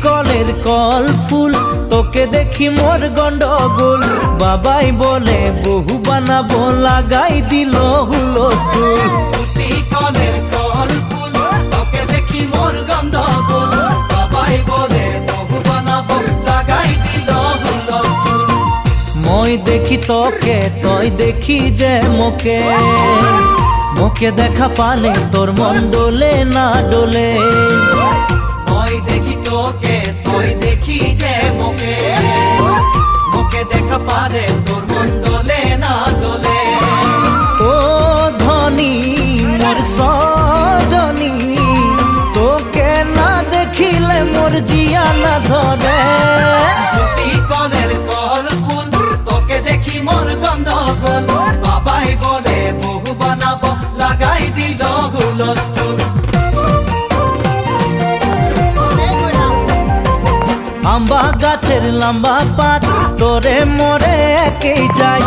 কলের কল ফুল, তোকে দেখি মোর গন্ডগোল। বাবাই বলে বহু বানাবো, লাগাই দিল হুলস্থুল। কলের কল ফুল, তোকে দেখি মোর গন্ডগোল। বাবাই বলে বহু বানাবো, লাগাই দিল হুলস্থুল। মই দেখি তোকে, তই দেখি যে মোকে, মোকে দেখা পালে তোর মন ডোলে না ডোলে। মই দেখি তোকে, তুই দেখি যে মোকে, মোকে দেখা পারে তোর মন দোলে না দোলে। ও ধনী মোর সজনী, তোকে না দেখিলে মোর জিয়া না ধরে। কলের কল ফুল, তোকে দেখি মোর গন্ডগোল। বাবাই বলে বহু বানাবো, লাগাই দিল হুলস্থুল। আম্বা গাছের লম্বা পাত, তোরে মোরে একেই যায়।